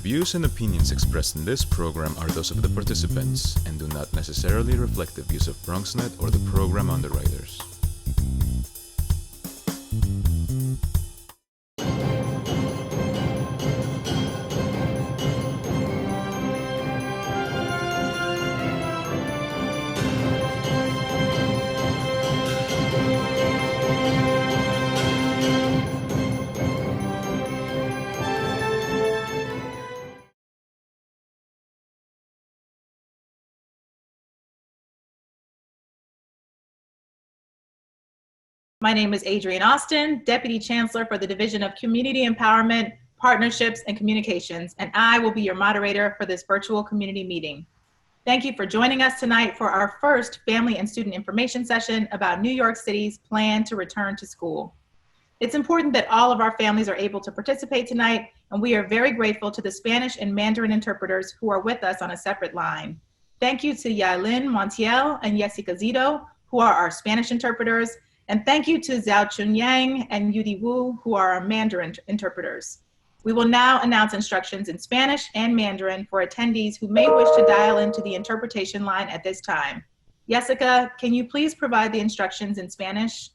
views and opinions expressed in this program are those of the participants and do not necessarily reflect the views of BronxNet or the program underwriters. My name is Adrienne Austin, Deputy Chancellor for the Division of Community Empowerment, Partnerships, and Communications, and I will be your moderator for this virtual community meeting. Thank you for joining us tonight for our first Family and Student Information session about New York City's plan to return to school. It's important that all of our families are able to participate tonight, and we are very grateful to the Spanish and Mandarin interpreters who are with us on a separate line. Thank you to Yailin Montiel and Yesica Zito, who are our Spanish interpreters, and thank you to Zhao Chunyang and Yudi Wu, who are our Mandarin interpreters. We will now announce instructions in Spanish and Mandarin for attendees who may wish to dial into the interpretation line at this time. Yesica, can you please provide the instructions in Spanish?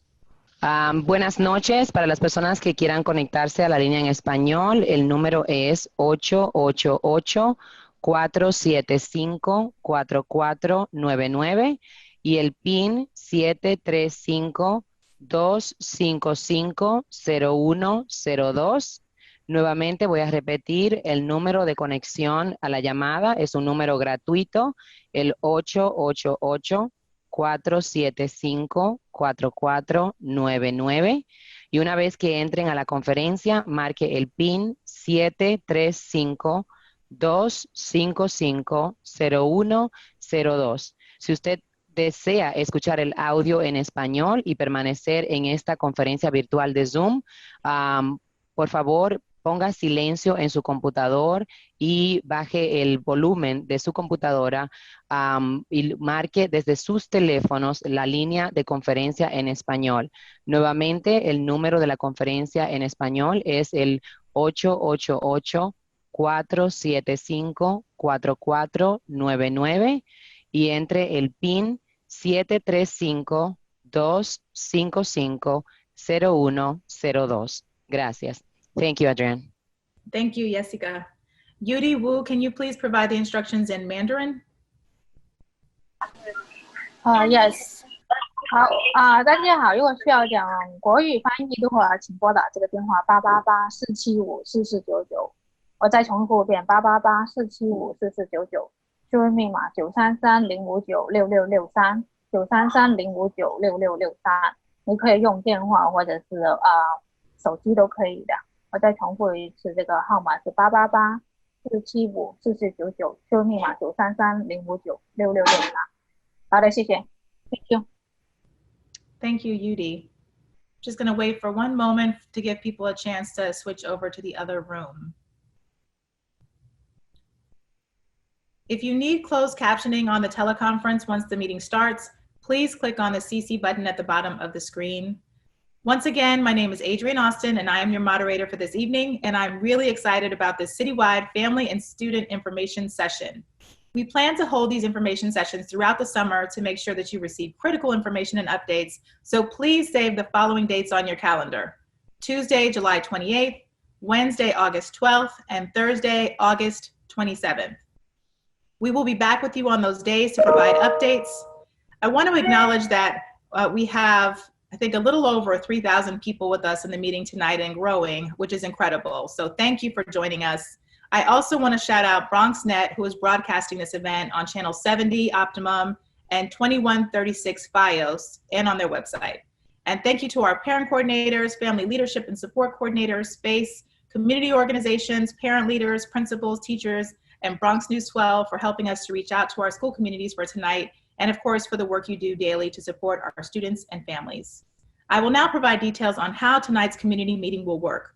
Buenas noches. Para las personas que quieran conectarse a la línea en español, el número es 888-475-4499 y el PIN 735-255-0102. Nuevamente voy a repetir el número de conexión a la llamada. Es un número gratuito, el 888-475-4499. Y una vez que entren a la conferencia, marque el PIN 735-255-0102. Si usted desea escuchar el audio en español y permanecer en esta conferencia virtual de Zoom, por favor, ponga silencio en su computador y baje el volumen de su computadora y marque desde sus teléfonos la línea de conferencia en español. Nuevamente, el número de la conferencia en español es el 888-475-4499 y entre el PIN 735-255-0102. Gracias. Thank you, Adrienne. Thank you, Yesica. Yudi Wu, can you please provide the instructions in Mandarin? Yes. 好大家好，如果需要讲国语翻译的话，请拨打这个电话888-475-4499。我再重复一遍888-475-4499。智慧密码933-059-6663，933-059-6663。你可以用电话或者是手机都可以的。我再重复一次，这个号码是888-475-4499，智慧密码933-059-6663。好的，谢谢。Thank you. Thank you, Yudi. Just going to wait for one moment to give people a chance to switch over to the other room. If you need closed captioning on the teleconference once the meeting starts, please click on the CC button at the bottom of the screen. Once again, my name is Adrienne Austin, and I am your moderator for this evening, and I'm really excited about this citywide family and student information session. We plan to hold these information sessions throughout the summer to make sure that you receive critical information and updates, so please save the following dates on your calendar: Tuesday, July 28th, Wednesday, August 12th, and Thursday, August 27th. We will be back with you on those days to provide updates. I want to acknowledge that we have, I think, a little over 3,000 people with us in the meeting tonight and growing, which is incredible. So thank you for joining us. I also want to shout out BronxNet, who is broadcasting this event on channel 70 Optimum and 2136 FiOS and on their website. And thank you to our parent coordinators, family leadership and support coordinators, SPACE, community organizations, parent leaders, principals, teachers, and Bronx News 12 for helping us to reach out to our school communities for tonight, and of course for the work you do daily to support our students and families. I will now provide details on how tonight's community meeting will work.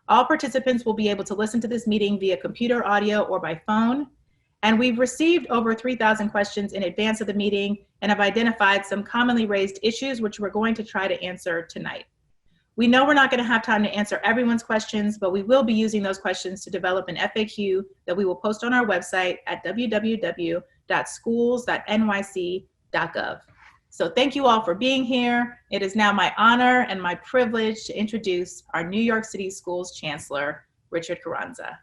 All participants will be able to listen to this meeting via computer, audio, or by phone, and we've received over 3,000 questions in advance of the meeting and have identified some commonly raised issues which we're going to try to answer tonight. We know we're not going to have time to answer everyone's questions, but we will be using those questions to develop an FAQ that we will post on our website at www.schools.nyc.gov. So thank you all for being here. It is now my honor and my privilege to introduce our New York City Schools Chancellor, Richard Carranza.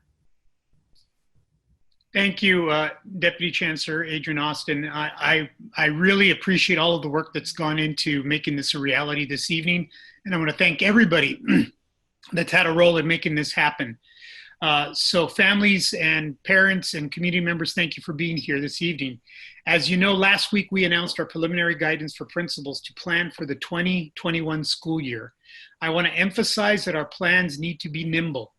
Thank you, Deputy Chancellor Adrienne Austin. I really appreciate all of the work that's gone into making this a reality this evening. And I want to thank everybody that's had a role in making this happen. So families and parents and community members, thank you for being here this evening. As you know, last week we announced our preliminary guidance for principals to plan for the 2021 school year. I want to emphasize that our plans need to be nimble.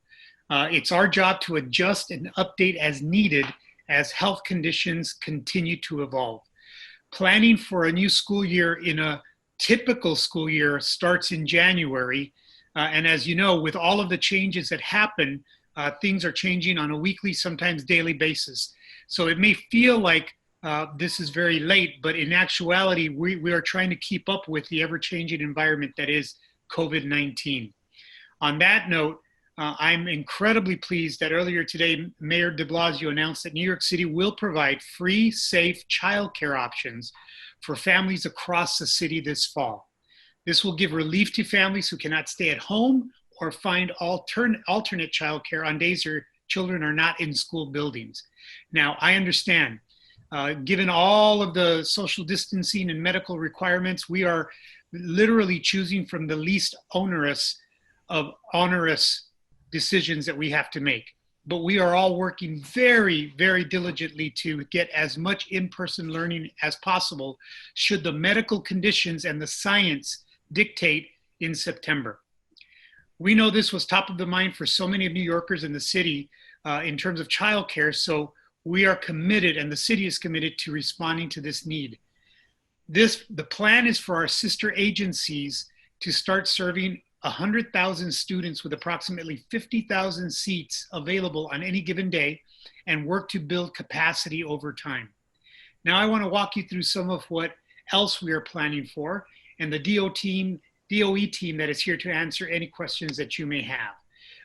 It's our job to adjust and update as needed as health conditions continue to evolve. Planning for a new school year in a typical school year starts in January. And as you know, with all of the changes that happen, things are changing on a weekly, sometimes daily basis. So it may feel like this is very late, but in actuality, we are trying to keep up with the ever-changing environment that is COVID-19. On that note, I'm incredibly pleased that earlier today, Mayor de Blasio announced that New York City will provide free, safe childcare options for families across the city this fall. This will give relief to families who cannot stay at home or find alternate childcare on days their children are not in school buildings. Now, I understand, given all of the social distancing and medical requirements, we are literally choosing from the least onerous of onerous decisions that we have to make. But we are all working very, very diligently to get as much in-person learning as possible should the medical conditions and the science dictate in September. We know this was top of the mind for so many of New Yorkers in the city in terms of childcare, so we are committed, and the city is committed to responding to this need. The plan is for our sister agencies to start serving 100,000 students with approximately 50,000 seats available on any given day and work to build capacity over time. Now I want to walk you through some of what else we are planning for and the DOE team that is here to answer any questions that you may have.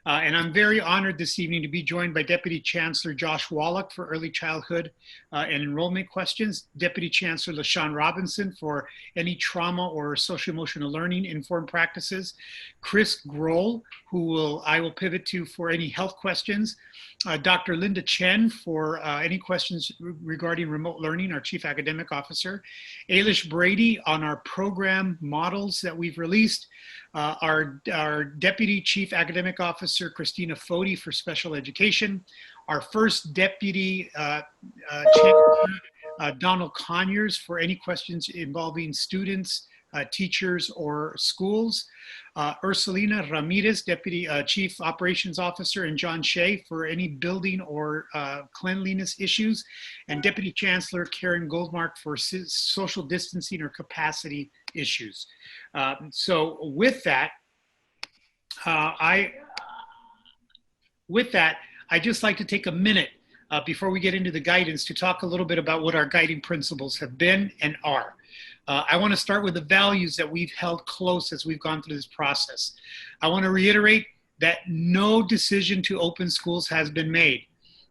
And I'm very honored this evening to be joined by Deputy Chancellor Josh Wallach for early childhood and enrollment questions, Deputy Chancellor LaShawn Robinson for any trauma or social-emotional learning informed practices, Chris Grohl, I will pivot to for any health questions, Dr. Linda Chen for any questions regarding remote learning, our Chief Academic Officer, Ailish Brady on our program models that we've released, our Deputy Chief Academic Officer, Christina Foti for special education, our first Deputy Chancellor, Donald Conyers for any questions involving students, teachers, or schools, Ursulina Ramirez, Deputy Chief Operations Officer, and John Shea for any building or cleanliness issues, and Deputy Chancellor Karen Goldmark for social distancing or capacity issues. So with that, I'd just like to take a minute before we get into the guidance to talk a little bit about what our guiding principles have been and are. I want to start with the values that we've held close as we've gone through this process. I want to reiterate that no decision to open schools has been made.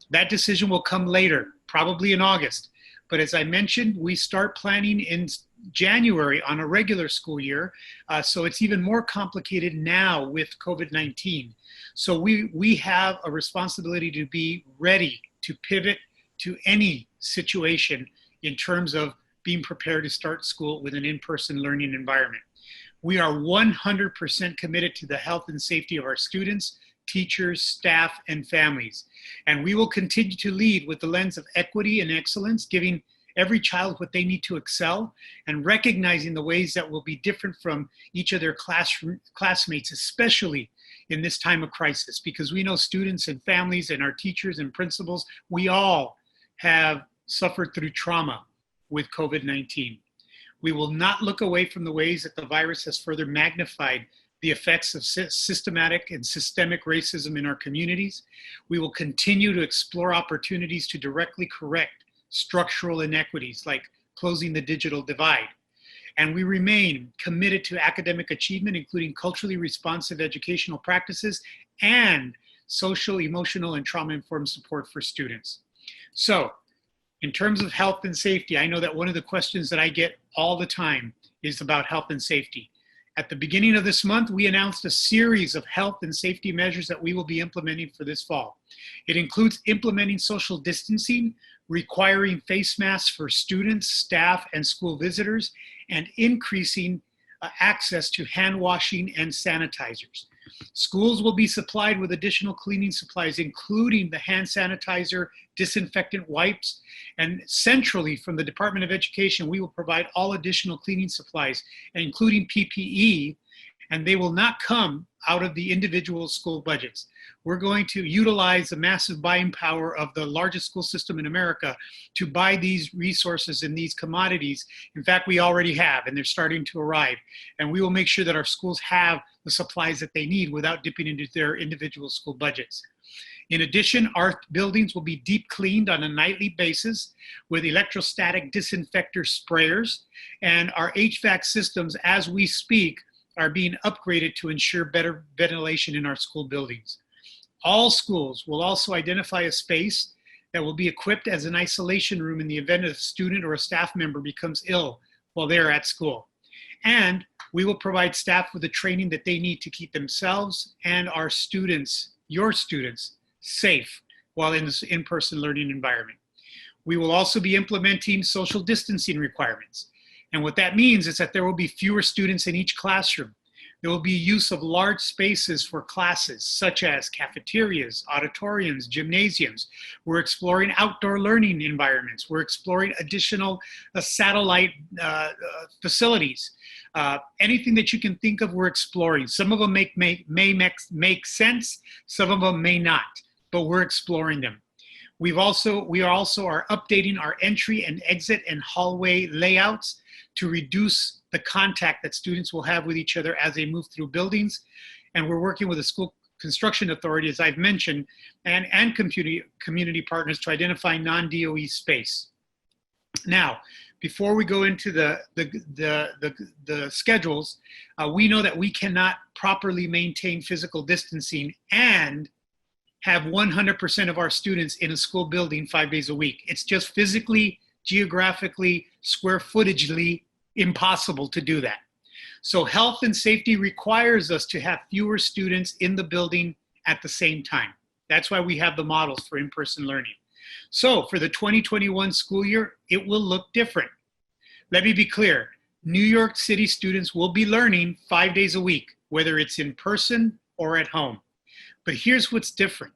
That decision will come later, probably in August. But as I mentioned, we start planning in January on a regular school year, so it's even more complicated now with COVID-19. So we have a responsibility to be ready to pivot to any situation in terms of being prepared to start school with an in-person learning environment. We are 100% committed to the health and safety of our students, teachers, staff, and families. And we will continue to lead with the lens of equity and excellence, giving every child what they need to excel, and recognizing the ways that will be different from each of their classmates, especially in this time of crisis, because we know students and families and our teachers and principals, we all have suffered through trauma with COVID-19. We will not look away from the ways that the virus has further magnified the effects of systematic and systemic racism in our communities. We will continue to explore opportunities to directly correct structural inequities like closing the digital divide. And we remain committed to academic achievement, including culturally responsive educational practices and social, emotional, and trauma-informed support for students. So, in terms of health and safety, I know that one of the questions that I get all the time is about health and safety. At the beginning of this month, we announced a series of health and safety measures that we will be implementing for this fall. It includes implementing social distancing, requiring face masks for students, staff, and school visitors, and increasing access to hand washing and sanitizers. Schools will be supplied with additional cleaning supplies, including the hand sanitizer, disinfectant wipes, and centrally from the Department of Education, we will provide all additional cleaning supplies, including PPE, and they will not come out of the individual school budgets. We're going to utilize the massive buying power of the largest school system in America to buy these resources and these commodities. In fact, we already have, and they're starting to arrive. And we will make sure that our schools have the supplies that they need without dipping into their individual school budgets. In addition, our buildings will be deep cleaned on a nightly basis with electrostatic disinfector sprayers, and our HVAC systems, as we speak, are being upgraded to ensure better ventilation in our school buildings. All schools will also identify a space that will be equipped as an isolation room in the event a student or a staff member becomes ill while they're at school. And we will provide staff with the training that they need to keep themselves and our students, your students, safe while in this in-person learning environment. We will also be implementing social distancing requirements. And what that means is that there will be fewer students in each classroom. There will be use of large spaces for classes, such as cafeterias, auditoriums, gymnasiums. We're exploring outdoor learning environments. We're exploring additional satellite facilities. Anything that you can think of, we're exploring. Some of them may make sense, some of them may not, but we're exploring them. We also are updating our entry and exit and hallway layouts to reduce the contact that students will have with each other as they move through buildings. And we're working with the school construction authority, as I've mentioned, and community partners to identify non-DOE space. Now, before we go into the schedules, we know that we cannot properly maintain physical distancing and have 100% of our students in a school building 5 days a week. It's just physically, geographically, square footagely impossible to do that. So health and safety requires us to have fewer students in the building at the same time. That's why we have the models for in-person learning. So for the 2021 school year, it will look different. Let me be clear. New York City students will be learning 5 days a week, whether it's in person or at home. But here's what's different.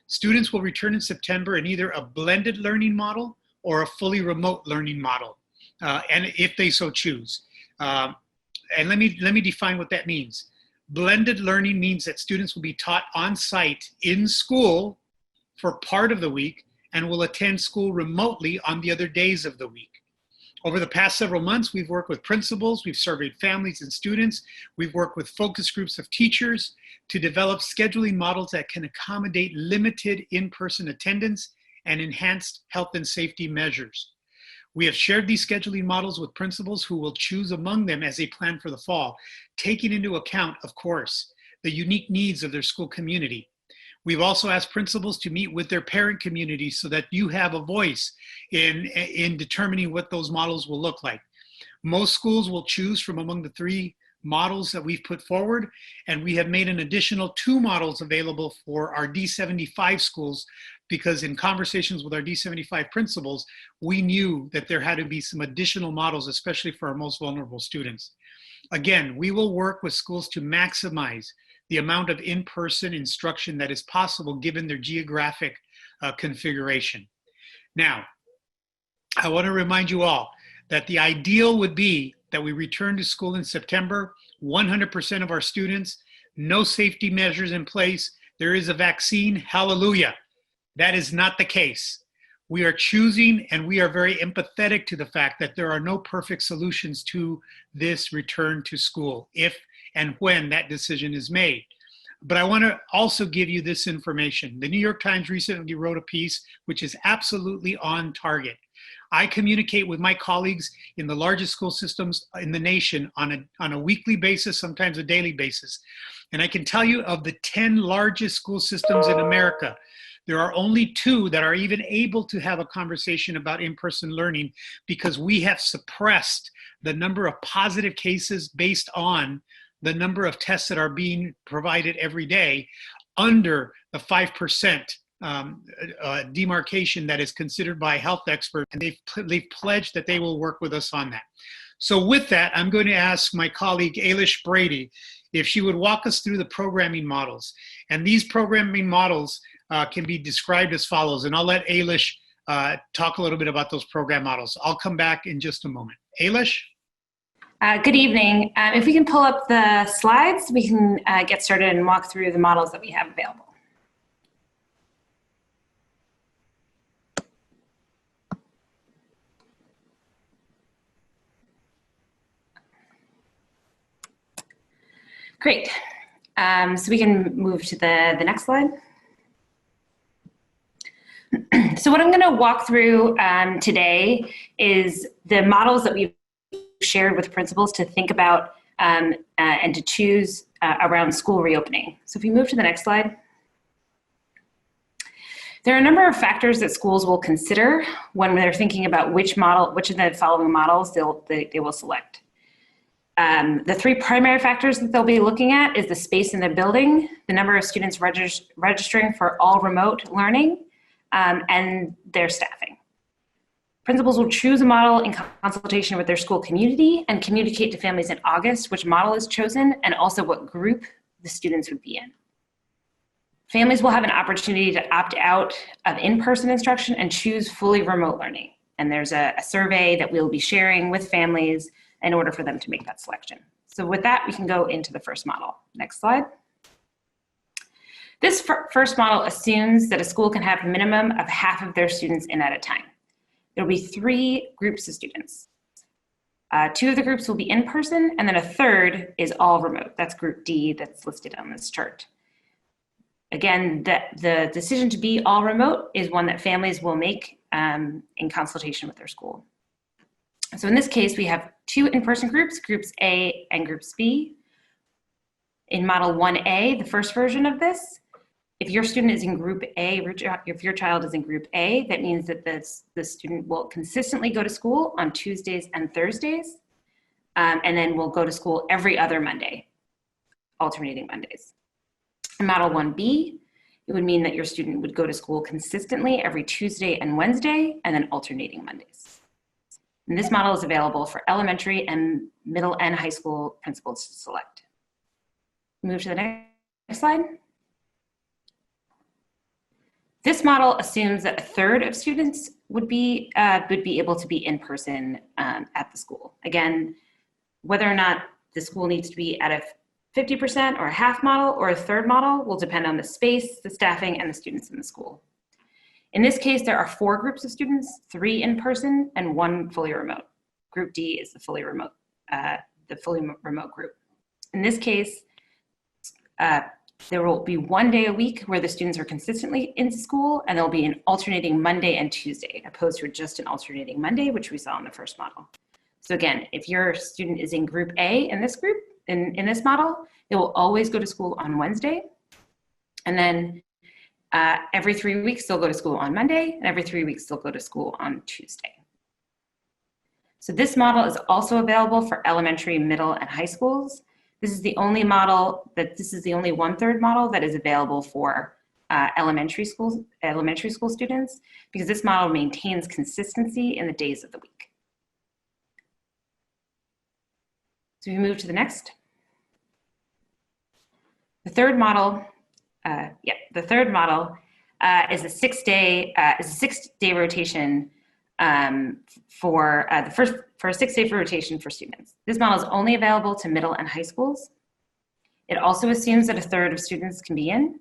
Students will return in September in either a blended learning model or a fully remote learning model, and if they so choose. And let me define what that means. Blended learning means that students will be taught on site in school for part of the week and will attend school remotely on the other days of the week. Over the past several months, we've worked with principals, we've surveyed families and students, we've worked with focus groups of teachers to develop scheduling models that can accommodate limited in-person attendance and enhanced health and safety measures. We have shared these scheduling models with principals who will choose among them as they plan for the fall, taking into account, of course, the unique needs of their school community. We've also asked principals to meet with their parent community so that you have a voice in determining what those models will look like. Most schools will choose from among the 3 models that we've put forward, and we have made an additional 2 models available for our D75 schools because in conversations with our D75 principals, we knew that there had to be some additional models, especially for our most vulnerable students. Again, we will work with schools to maximize the amount of in-person instruction that is possible given their geographic configuration. Now, I want to remind you all that the ideal would be that we return to school in September, 100% of our students, no safety measures in place, there is a vaccine, hallelujah. That is not the case. We are choosing and we are very empathetic to the fact that there are no perfect solutions to this return to school if and when that decision is made. But I want to also give you this information. The New York Times recently wrote a piece which is absolutely on target. I communicate with my colleagues in the largest school systems in the nation on a weekly basis, sometimes a daily basis. And I can tell you, of the 10 largest school systems in America, there are only 2 that are even able to have a conversation about in-person learning, because we have suppressed the number of positive cases based on the number of tests that are being provided every day under the 5% demarcation that is considered by health experts, and they've pledged that they will work with us on that. So with that, I'm going to ask my colleague Ailish Brady if she would walk us through the programming models. And these programming models can be described as follows, and I'll let Ailish talk a little bit about those program models. I'll come back in just a moment. Ailish? Good evening. If we can pull up the slides, we can get started and walk through the models that we have available. Great. So we can move to the next slide. So what I'm going to walk through today is the models that we've shared with principals to think about and to choose around school reopening. So if we move to the next slide. There are a number of factors that schools will consider when they're thinking about which of the following models they will select. The 3 primary factors that they'll be looking at is the space in the building, the number of students registering for all remote learning, and their staffing. Principals will choose a model in consultation with their school community and communicate to families in August which model is chosen and also what group the students would be in. Families will have an opportunity to opt out of in-person instruction and choose fully remote learning. And there's a survey that we'll be sharing with families in order for them to make that selection. So with that, we can go into the first model. Next slide. This first model assumes that a school can have a minimum of half of their students in at a time. There'll be 3 groups of students. 2 of the groups will be in person, and then a third is all remote. That's group D that's listed on this chart. Again, the decision to be all remote is one that families will make in consultation with their school. So in this case, we have 2 in-person groups, groups A and groups B. In model 1A, the first version of this, if your student is in group A, if your child is in group A, that means that the student will consistently go to school on Tuesdays and Thursdays, and then will go to school every other Monday, alternating Mondays. In model 1B, it would mean that your student would go to school consistently every Tuesday and Wednesday, and then alternating Mondays. And this model is available for elementary and middle and high school principals to select. Move to the next slide. This model assumes that a third of students would be able to be in person at the school. Again, whether or not the school needs to be at a 50% or a half model or a third model will depend on the space, the staffing, and the students in the school. In this case, there are 4 groups of students, 3 in person and 1 fully remote. Group D is the fully remote group. In this case, there will be 1 day a week where the students are consistently in school, and there'll be an alternating Monday and Tuesday, opposed to just an alternating Monday, which we saw in the first model. So again, if your student is in group A in this group, in this model, they will always go to school on Wednesday. And then every 3 weeks, they'll go to school on Monday, and every 3 weeks, they'll go to school on Tuesday. So this model is also available for elementary, middle, and high schools. This is the only model this is the only 1/3 model that is available for elementary school students, because this model maintains consistency in the days of the week. So we move to the next. The third model, is a 6-day rotation for a 6-day rotation for students. This model is only available to middle and high schools. It also assumes that a third of students can be in.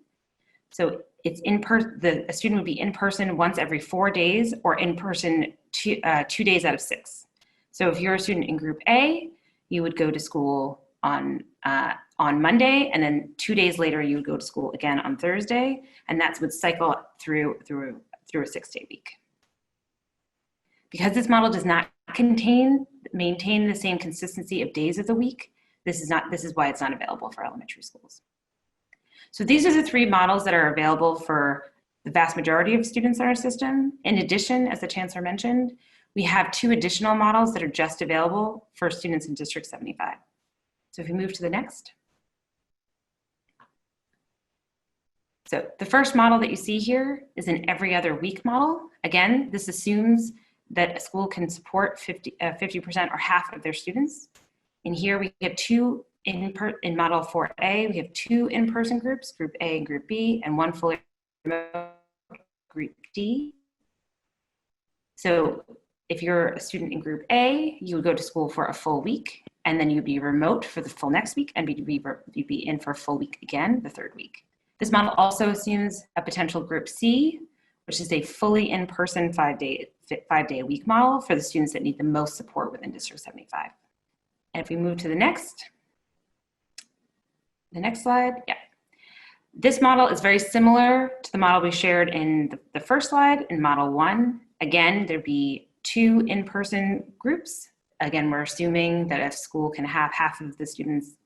So it's a student would be in person once every 4 days, or in person 2 days out of 6. So if you're a student in group A, you would go to school on Monday, and then 2 days later you would go to school again on Thursday, and that would cycle through a 6-day week. Because this model does not maintain the same consistency of days of the week, this is why it's not available for elementary schools. So these are the three models that are available for the vast majority of students in our system. In addition, as the Chancellor mentioned, we have 2 additional models that are just available for students in District 75. So if we move to the next. So the first model that you see here is an every other week model. Again, this assumes that a school can support 50% or half of their students. In here we have 2 in model 4A, we have 2 in-person groups, group A and group B, and 1 fully remote, group D. So if you're a student in group A, you would go to school for a full week, and then you'd be remote for the full next week, and you'd be in for a full week again the 3rd week. This model also assumes a potential group C, which is a fully in-person 5-day-a-week model for the students that need the most support within District 75. And if we move to the next slide, yeah. This model is very similar to the model we shared in the first slide in model 1. Again, there'd be 2 in-person groups. Again, we're assuming that a school can have half of the students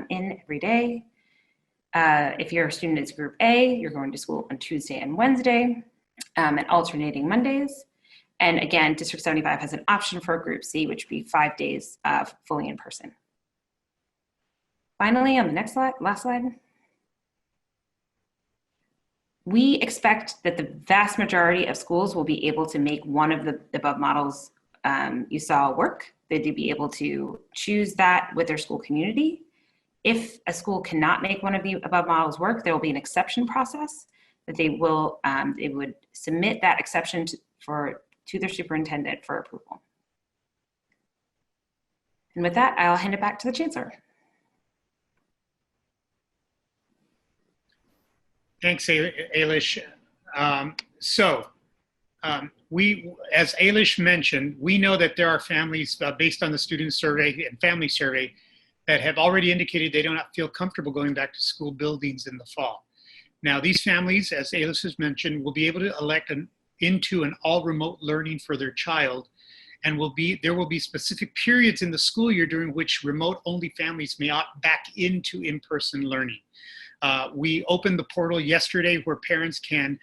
in every day. If your student is group A, you're going to school on Tuesday and Wednesday and alternating Mondays. And again, District 75 has an option for a group C, which would be 5 days fully in person. Finally, on the next slide, last slide, we expect that the vast majority of schools will be able to make one of the above models you saw work. They'd be able to choose that with their school community. If a school cannot make one of the above models work, there will be an exception process that they would submit that exception to their superintendent for approval. And with that, I'll hand it back to the Chancellor. Thanks, Ailish. We, as Ailish mentioned, we know that there are families based on the student survey and family survey that have already indicated they do not feel comfortable going back to school buildings in the fall. Now, these families, as Ailish has mentioned, will be able to elect into an all remote learning for their child, and there will be specific periods in the school year during which remote only families may opt back into in-person learning. We opened the portal yesterday where parents can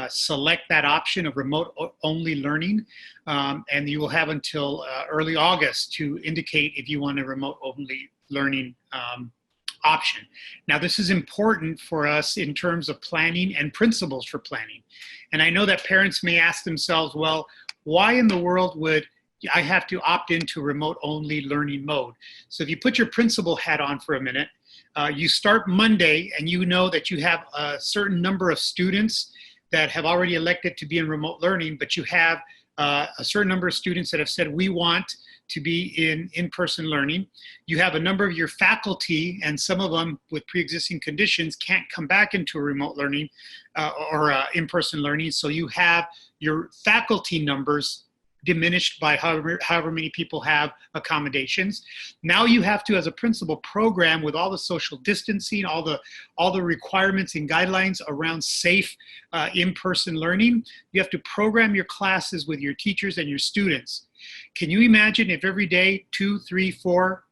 select that option of remote only learning, and you will have until early August to indicate if you want a remote only learning option. Now, this is important for us in terms of planning and principles for planning. And I know that parents may ask themselves, well, why in the world would I have to opt into remote only learning mode? So if you put your principal hat on for a minute, you start Monday and you know that you have a certain number of students that have already elected to be in remote learning, but you have a certain number of students that have said we want to be in-person learning. You have a number of your faculty, and some of them with pre-existing conditions can't come back into remote learning or in-person learning. So you have your faculty numbers diminished by however many people have accommodations. Now you have to, as a principal, program with all the social distancing, all the requirements and guidelines around safe in-person learning. You have to program your classes with your teachers and your students. Can you imagine if every day 2, 3, 4,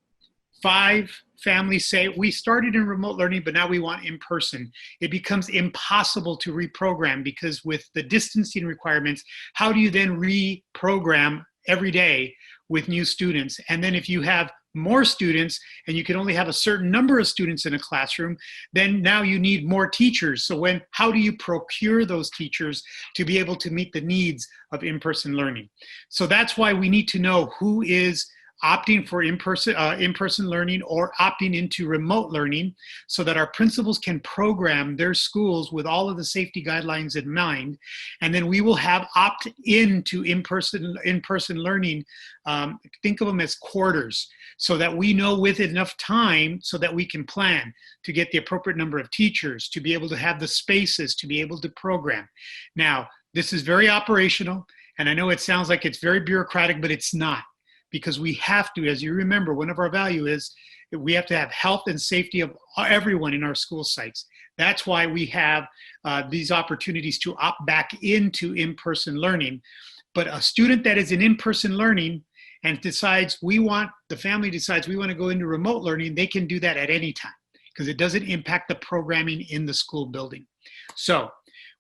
5 families say, we started in remote learning, but now we want in-person? It becomes impossible to reprogram, because with the distancing requirements, how do you then reprogram every day with new students? And then if you have more students and you can only have a certain number of students in a classroom, then now you need more teachers. So how do you procure those teachers to be able to meet the needs of in-person learning? So that's why we need to know who is opting for in-person learning or opting into remote learning, so that our principals can program their schools with all of the safety guidelines in mind. And then we will have opt-in to in-person learning. Think of them as quarters, so that we know with enough time so that we can plan to get the appropriate number of teachers, to be able to have the spaces, to be able to program. Now, this is very operational, and I know it sounds like it's very bureaucratic, but it's not. Because we have to, as you remember, one of our values is that we have to have health and safety of everyone in our school sites. That's why we have these opportunities to opt back into in-person learning. But a student that is in in-person learning and decides the family decides we want to go into remote learning, they can do that at any time because it doesn't impact the programming in the school building. So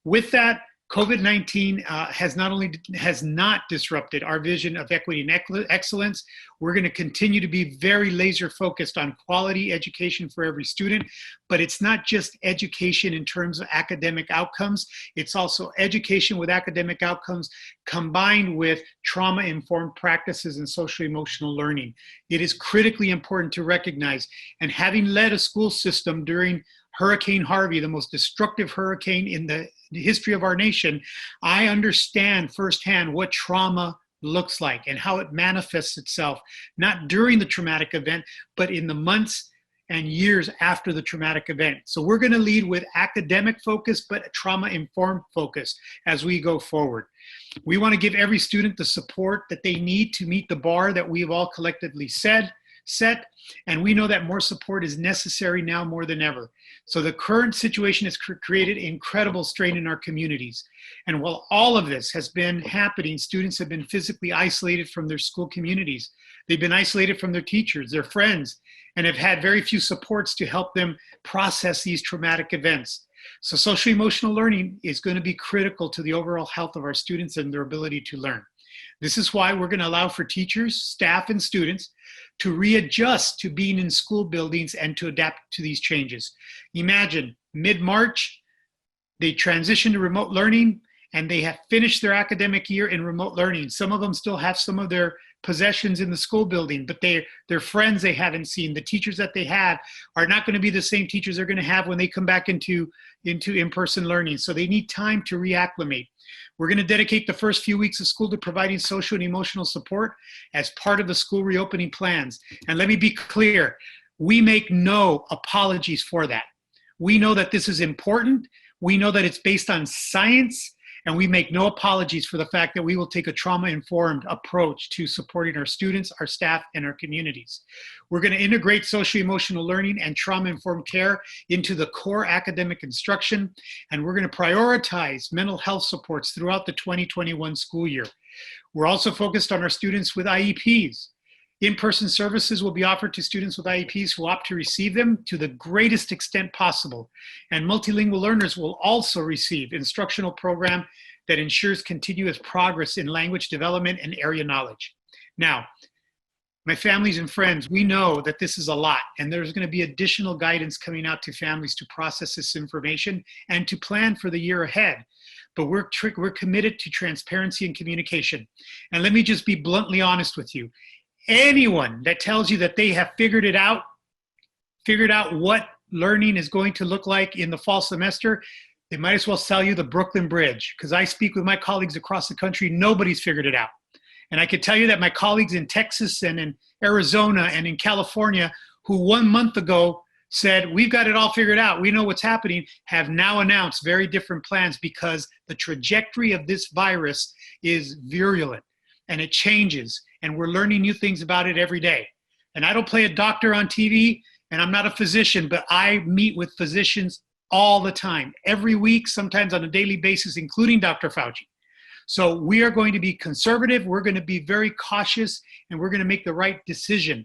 with that, COVID-19 has not disrupted our vision of equity and excellence. We're going to continue to be very laser focused on quality education for every student, but it's not just education in terms of academic outcomes. It's also education with academic outcomes combined with trauma-informed practices and social-emotional learning. It is critically important to recognize, and having led a school system during Hurricane Harvey, the most destructive hurricane in the history of our nation, I understand firsthand what trauma looks like and how it manifests itself, not during the traumatic event, but in the months and years after the traumatic event. So we're going to lead with academic focus, but a trauma-informed focus as we go forward. We want to give every student the support that they need to meet the bar that we've all collectively set, and we know that more support is necessary now more than ever. So the current situation has created incredible strain in our communities. And while all of this has been happening, students have been physically isolated from their school communities. They've been isolated from their teachers, their friends, and have had very few supports to help them process these traumatic events. So social emotional learning is going to be critical to the overall health of our students and their ability to learn. This is why we're going to allow for teachers, staff, and students to readjust to being in school buildings and to adapt to these changes. Imagine mid-March, they transition to remote learning and they have finished their academic year in remote learning. Some of them still have some of their possessions in the school building, but their friends they haven't seen, the teachers that they had are not going to be the same teachers they're going to have when they come back into in-person learning. So they need time to reacclimate. We're going to dedicate the first few weeks of school to providing social and emotional support as part of the school reopening plans. And let me be clear, we make no apologies for that. We know that this is important. We know that it's based on science, and we make no apologies for the fact that we will take a trauma-informed approach to supporting our students, our staff, and our communities. We're going to integrate social-emotional learning and trauma-informed care into the core academic instruction, and we're going to prioritize mental health supports throughout the 2021 school year. We're also focused on our students with IEPs. In-person services will be offered to students with IEPs who opt to receive them to the greatest extent possible. And multilingual learners will also receive instructional program that ensures continuous progress in language development and area knowledge. Now, my families and friends, we know that this is a lot, and there's going to be additional guidance coming out to families to process this information and to plan for the year ahead. But we're committed to transparency and communication. And let me just be bluntly honest with you. Anyone that tells you that they have figured out what learning is going to look like in the fall semester, they might as well sell you the Brooklyn Bridge, because I speak with my colleagues across the country, nobody's figured it out. And I can tell you that my colleagues in Texas and in Arizona and in California, who 1 month ago said, we've got it all figured out, we know what's happening, have now announced very different plans because the trajectory of this virus is virulent and it changes. And we're learning new things about it every day. And I don't play a doctor on TV, and I'm not a physician, but I meet with physicians all the time, every week, sometimes on a daily basis, including Dr. Fauci. So we are going to be conservative, we're going to be very cautious, and we're going to make the right decision.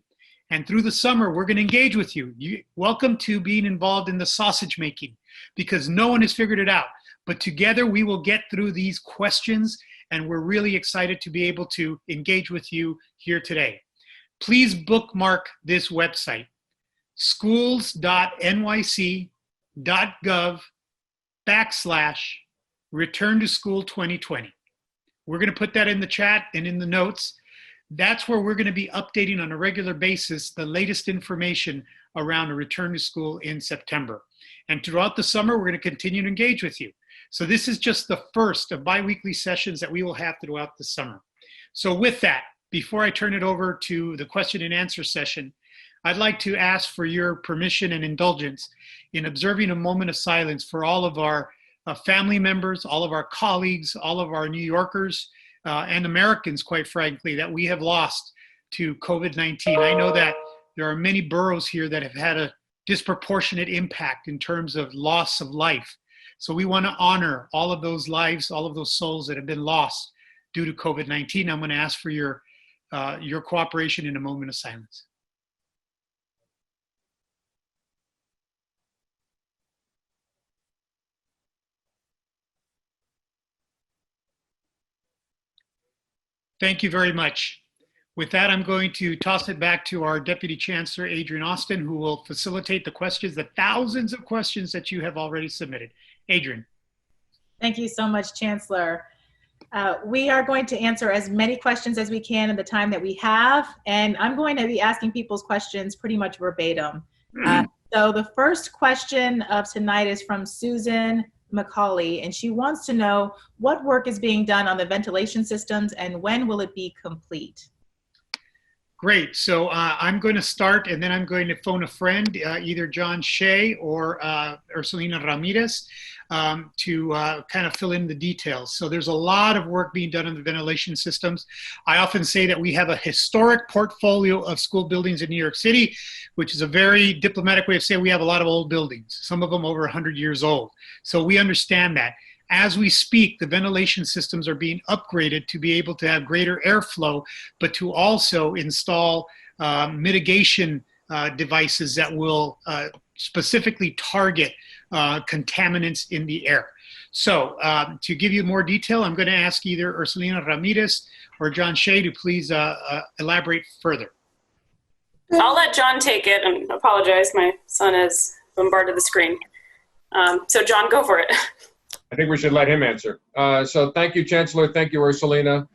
And through the summer, we're going to engage with you. Welcome to being involved in the sausage making, because no one has figured it out. But together we will get through these questions, and we're really excited to be able to engage with you here today. Please bookmark this website, schools.nyc.gov/Return to School 2020. We're going to put that in the chat and in the notes. That's where we're going to be updating on a regular basis the latest information around a return to school in September. And throughout the summer, we're going to continue to engage with you. So this is just the first of bi-weekly sessions that we will have throughout the summer. So with that, before I turn it over to the question and answer session, I'd like to ask for your permission and indulgence in observing a moment of silence for all of our family members, all of our colleagues, all of our New Yorkers, and Americans, quite frankly, that we have lost to COVID-19. I know that there are many boroughs here that have had a disproportionate impact in terms of loss of life. So we want to honor all of those lives, all of those souls that have been lost due to COVID-19. I'm going to ask for your cooperation in a moment of silence. Thank you very much. With that, I'm going to toss it back to our Deputy Chancellor, Adrienne Austin, who will facilitate the questions, the thousands of questions that you have already submitted. Adrienne. Thank you so much, Chancellor. We are going to answer as many questions as we can in the time that we have, and I'm going to be asking people's questions pretty much verbatim. So the first question of tonight is from Susan McCauley, and she wants to know what work is being done on the ventilation systems and when will it be complete? Great. So I'm going to start, and then I'm going to phone a friend, either John Shea or Ursulina Ramirez, to kind of fill in the details. So there's a lot of work being done on the ventilation systems. I often say that we have a historic portfolio of school buildings in New York City, which is a very diplomatic way of saying we have a lot of old buildings, some of them over 100 years old. So we understand that. As we speak, the ventilation systems are being upgraded to be able to have greater airflow, but to also install mitigation devices that will specifically target contaminants in the air. So to give you more detail, I'm going to ask either Ursulina Ramirez or John Shea to please elaborate further. I'll let John take it, and apologize, my son has bombarded the screen. So John, go for it. I think we should let him answer. So thank you, Chancellor. Thank you, Ursulina.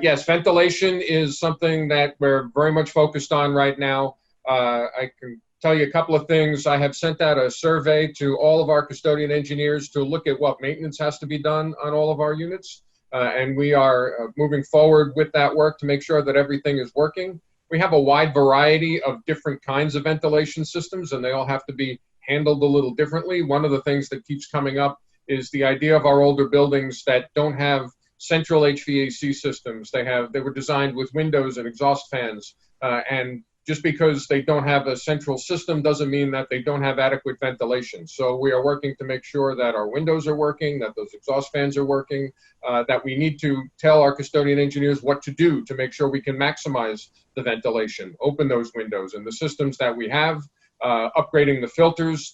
Yes, ventilation is something that we're very much focused on right now. I can tell you a couple of things. I have sent out a survey to all of our custodian engineers to look at what maintenance has to be done on all of our units. And we are moving forward with that work to make sure that everything is working. We have a wide variety of different kinds of ventilation systems, and they all have to be handled a little differently. One of the things that keeps coming up is the idea of our older buildings that don't have central HVAC systems. They were designed with windows and exhaust fans, and just because they don't have a central system doesn't mean that they don't have adequate ventilation. So we are working to make sure that our windows are working, that those exhaust fans are working, that we need to tell our custodian engineers what to do to make sure we can maximize the ventilation, open those windows, and the systems that we have, upgrading the filters.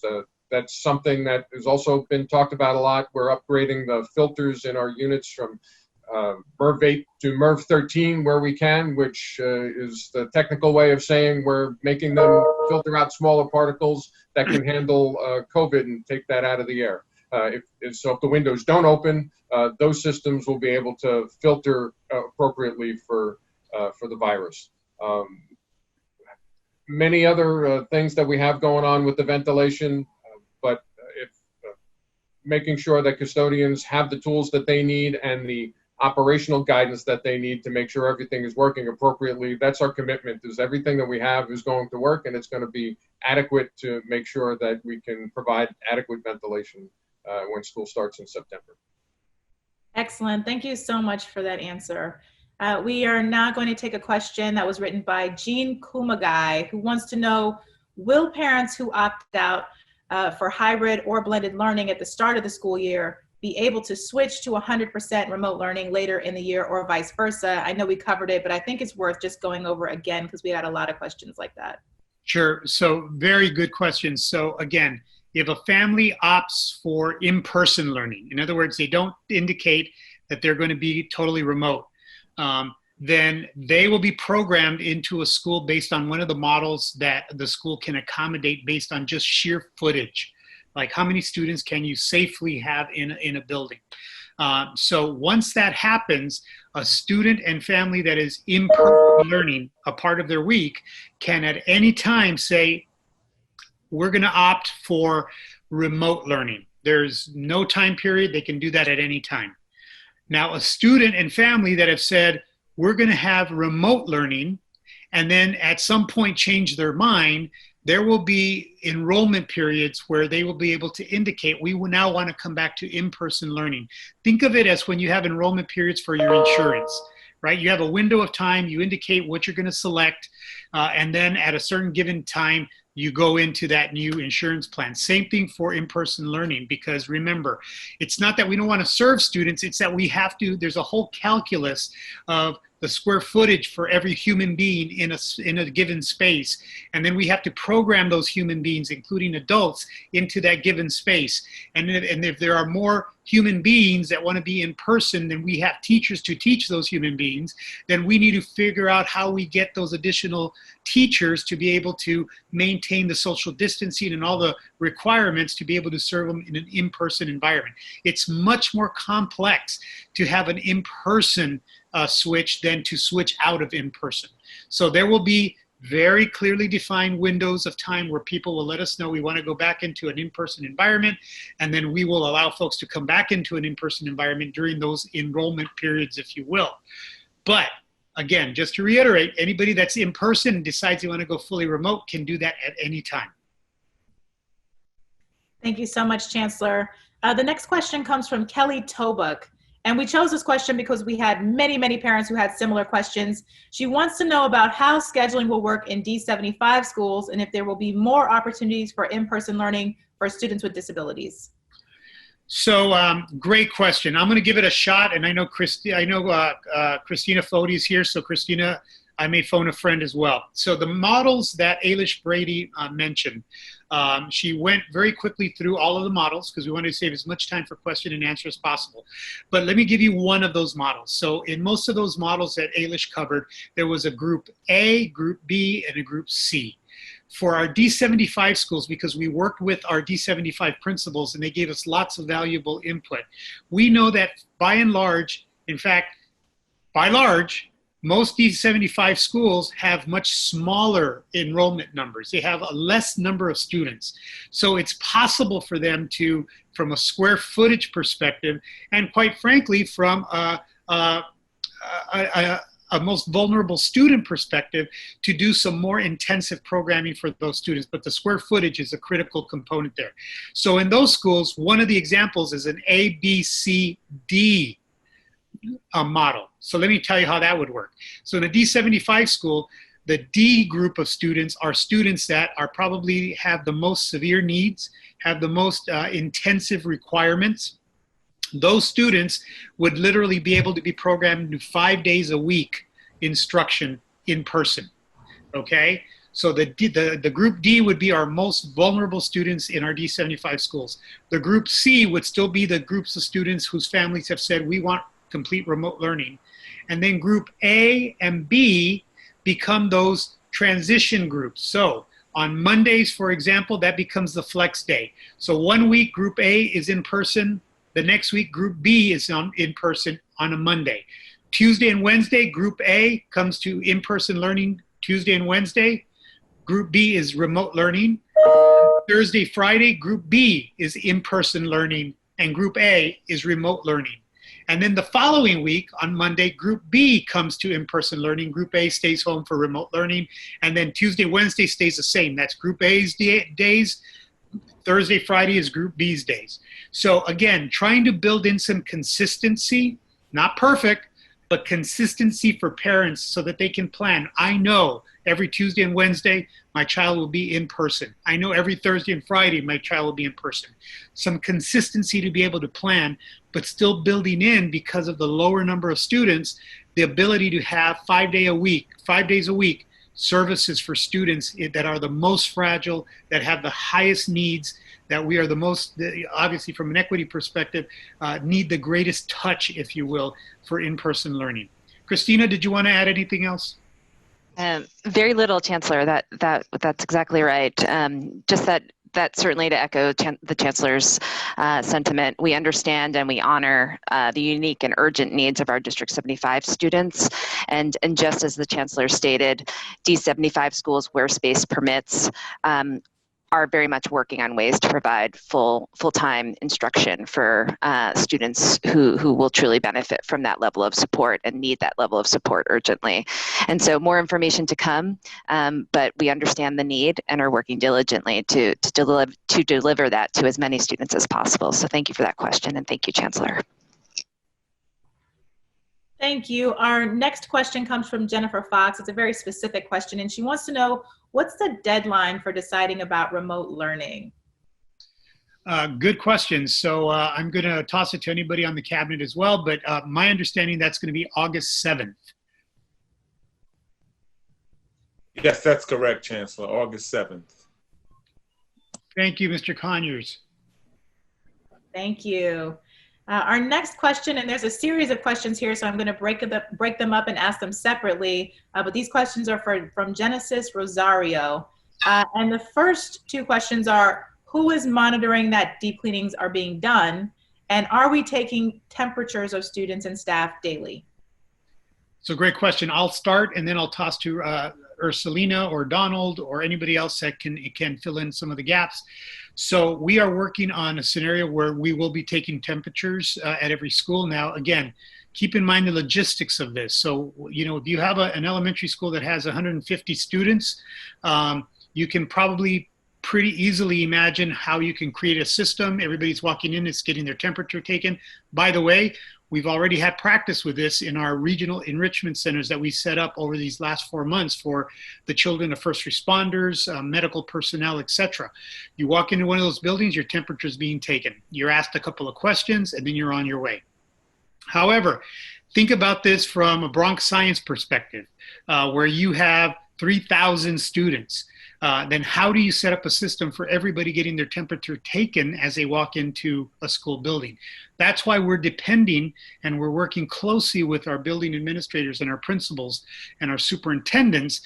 That's something that has also been talked about a lot. We're upgrading the filters in our units from MERV 8 to MERV 13 where we can, which is the technical way of saying we're making them filter out smaller particles that can handle COVID and take that out of the air. If the windows don't open, those systems will be able to filter appropriately for the virus. Many other things that we have going on with the ventilation, but making sure that custodians have the tools that they need and the operational guidance that they need to make sure everything is working appropriately. That's our commitment, is everything that we have is going to work and it's going to be adequate to make sure that we can provide adequate ventilation when school starts in September. Excellent. Thank you so much for that answer. We are now going to take a question that was written by Jean Kumagai, who wants to know, will parents who opt out for hybrid or blended learning at the start of the school year be able to switch to 100% remote learning later in the year or vice versa? I know we covered it, but I think it's worth just going over again because we had a lot of questions like that. Sure. So very good questions. So again, if a family opts for in-person learning, in other words, they don't indicate that they're going to be totally remote, then they will be programmed into a school based on one of the models that the school can accommodate based on just sheer footage. Like how many students can you safely have in a building? So once that happens, a student and family that is in-person learning a part of their week can at any time say, we're going to opt for remote learning. There's no time period. They can do that at any time. Now, a student and family that have said, we're going to have remote learning, and then at some point change their mind, there will be enrollment periods where they will be able to indicate, we will now want to come back to in-person learning. Think of it as when you have enrollment periods for your insurance, right? You have a window of time, you indicate what you're going to select, and then at a certain given time, you go into that new insurance plan. Same thing for in-person learning, because remember, it's not that we don't want to serve students, it's that we have to, there's a whole calculus of the square footage for every human being in a given space. And then we have to program those human beings, including adults, into that given space. And if there are more human beings that want to be in person than we have teachers to teach those human beings, then we need to figure out how we get those additional teachers to be able to maintain the social distancing and all the requirements to be able to serve them in an in-person environment. It's much more complex to have an in-person switch than to switch out of in-person. So there will be very clearly defined windows of time where people will let us know we want to go back into an in-person environment, and then we will allow folks to come back into an in-person environment during those enrollment periods, if you will. But again, just to reiterate, anybody that's in person and decides they want to go fully remote can do that at any time. Thank you so much, Chancellor. The next question comes from Kelly Tobuk. And we chose this question because we had many, many parents who had similar questions. She wants to know about how scheduling will work in D75 schools and if there will be more opportunities for in-person learning for students with disabilities. So great question. I'm going to give it a shot, and I know Christina Fody is here, so Christina, I may phone a friend as well. So the models that Ailish Brady mentioned, she went very quickly through all of the models because we wanted to save as much time for question and answer as possible. But let me give you one of those models. So in most of those models that Ailish covered, there was a group A, group B, and a group C. For our D75 schools, because we worked with our D75 principals and they gave us lots of valuable input, we know that by and large, in fact, by large, most D75 schools have much smaller enrollment numbers. They have a less number of students. So it's possible for them to, from a square footage perspective, and quite frankly, from a most vulnerable student perspective, to do some more intensive programming for those students. But the square footage is a critical component there. So in those schools, one of the examples is an A, B, C, D model. So let me tell you how that would work. So in a D75 school, the D group of students are students that are probably have the most severe needs, have the most intensive requirements. Those students would literally be able to be programmed to 5 days a week instruction in person, okay? So the group D would be our most vulnerable students in our D75 schools. The group C would still be the groups of students whose families have said, we want complete remote learning. And then group A and B become those transition groups. So on Mondays, for example, that becomes the flex day. So 1 week group A is in person. The next week group B is in person on a Monday. Tuesday and Wednesday, group A comes to in-person learning Tuesday and Wednesday. Group B is remote learning. Thursday, Friday, group B is in-person learning and group A is remote learning. And then the following week, on Monday, Group B comes to in-person learning. Group A stays home for remote learning. And then Tuesday, Wednesday stays the same. That's Group A's days. Thursday, Friday is Group B's days. So again, trying to build in some consistency, not perfect, but consistency for parents so that they can plan. I know every Tuesday and Wednesday, my child will be in person. I know every Thursday and Friday, my child will be in person. Some consistency to be able to plan, but still building in, because of the lower number of students, the ability to have 5 days a week, services for students that are the most fragile, that have the highest needs, that we are the most, obviously from an equity perspective, need the greatest touch, if you will, for in-person learning. Christina, did you want to add anything else? Very little, Chancellor. That's exactly right. Just that certainly to echo the Chancellor's sentiment, we understand and we honor the unique and urgent needs of our District 75 students. And just as the Chancellor stated, D75 schools where space permits are very much working on ways to provide full-time instruction for students who will truly benefit from that level of support and need that level of support urgently. And so more information to come, but we understand the need and are working diligently to deliver that to as many students as possible. So thank you for that question, and thank you, Chancellor. Thank you. Our next question comes from Jennifer Fox. It's a very specific question, and she wants to know, what's the deadline for deciding about remote learning? Good question. So I'm going to toss it to anybody on the cabinet as well, but my understanding that's going to be August 7th. Yes, that's correct, Chancellor, August 7th. Thank you, Mr. Conyers. Thank you. Our next question, and there's a series of questions here, so I'm going to break them up and ask them separately. But these questions are from Genesis Rosario. And the first two questions are, who is monitoring that deep cleanings are being done? And are we taking temperatures of students and staff daily? So great question. I'll start, and then I'll toss to Ursulina or Donald or anybody else that can fill in some of the gaps. So we are working on a scenario where we will be taking temperatures at every school. Now, again, keep in mind the logistics of this. So, you know, if you have an elementary school that has 150 students, you can probably pretty easily imagine how you can create a system. Everybody's walking in, it's getting their temperature taken. By the way, we've already had practice with this in our regional enrichment centers that we set up over these last 4 months for the children of first responders, medical personnel, etc. You walk into one of those buildings, your temperature is being taken. You're asked a couple of questions, and then you're on your way. However, think about this from a Bronx science perspective, where you have 3,000 students. Then how do you set up a system for everybody getting their temperature taken as they walk into a school building? That's why we're depending and we're working closely with our building administrators and our principals and our superintendents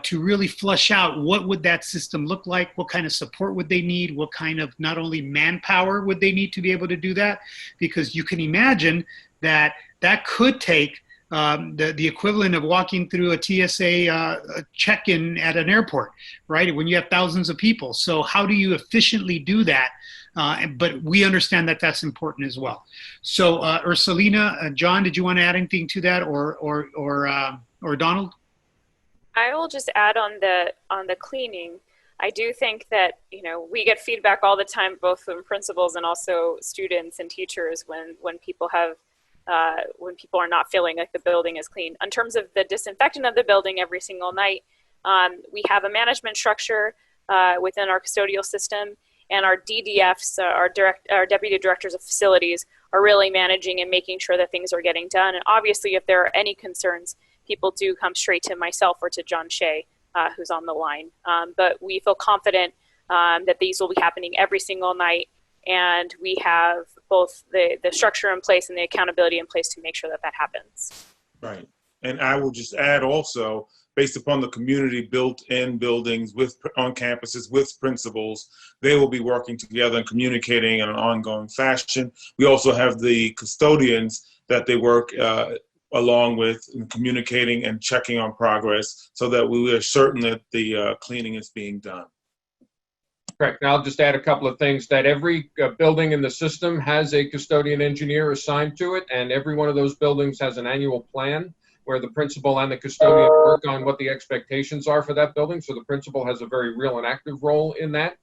to really flush out what would that system look like, what kind of support would they need, what kind of not only manpower would they need to be able to do that, because you can imagine that that could take the equivalent of walking through a TSA check-in at an airport, right? When you have thousands of people. So how do you efficiently do that? But we understand that that's important as well. So Ursulina, John, did you want to add anything to that, or Donald? I will just add on the cleaning. I do think that, you know, we get feedback all the time, both from principals and also students and teachers when people have when people are not feeling like the building is clean. In terms of the disinfectant of the building every single night, we have a management structure within our custodial system, and our DDFs, our deputy directors of facilities, are really managing and making sure that things are getting done. And obviously, if there are any concerns, people do come straight to myself or to John Shea, who's on the line. But we feel confident that these will be happening every single night, and we have both the structure in place and the accountability in place to make sure that that happens. Right. And I will just add also, based upon the community built-in buildings on campuses with principals, they will be working together and communicating in an ongoing fashion. We also have the custodians that they work along with in communicating and checking on progress so that we are certain that the cleaning is being done. Correct. Now I'll just add a couple of things, that every building in the system has a custodian engineer assigned to it, and every one of those buildings has an annual plan where the principal and the custodian work on what the expectations are for that building. So the principal has a very real and active role in that.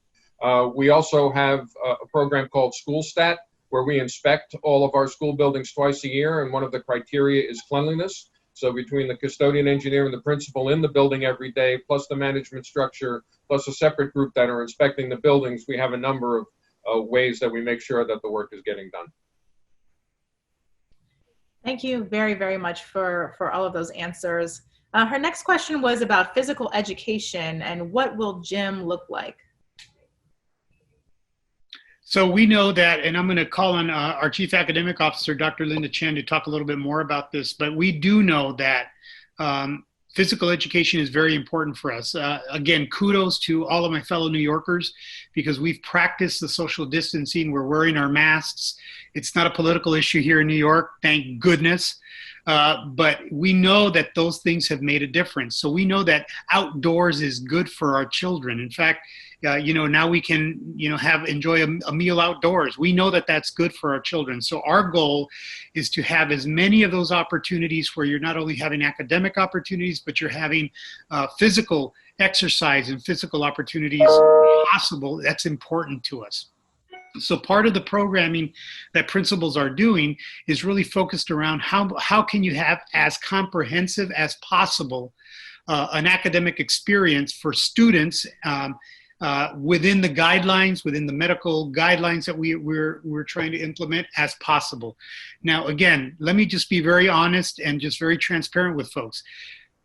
We also have a program called School Stat, where we inspect all of our school buildings twice a year, and one of the criteria is cleanliness. So between the custodian engineer and the principal in the building every day, plus the management structure, plus a separate group that are inspecting the buildings, we have a number of ways that we make sure that the work is getting done. Thank you very, very much for all of those answers. Her next question was about physical education and what will gym look like? So we know that, and I'm going to call on our Chief Academic Officer, Dr. Linda Chen, to talk a little bit more about this, but we do know that physical education is very important for us. Again, kudos to all of my fellow New Yorkers, because we've practiced the social distancing. We're wearing our masks. It's not a political issue here in New York, thank goodness. But we know that those things have made a difference. So we know that outdoors is good for our children. In fact, you know, now we can, you know, enjoy a meal outdoors. We know that that's good for our children. So our goal is to have as many of those opportunities where you're not only having academic opportunities, but you're having physical exercise and physical opportunities possible. That's important to us. So part of the programming that principals are doing is really focused around how can you have as comprehensive as possible an academic experience for students within the guidelines, within the medical guidelines that we're trying to implement as possible. Now, again, let me just be very honest and just very transparent with folks.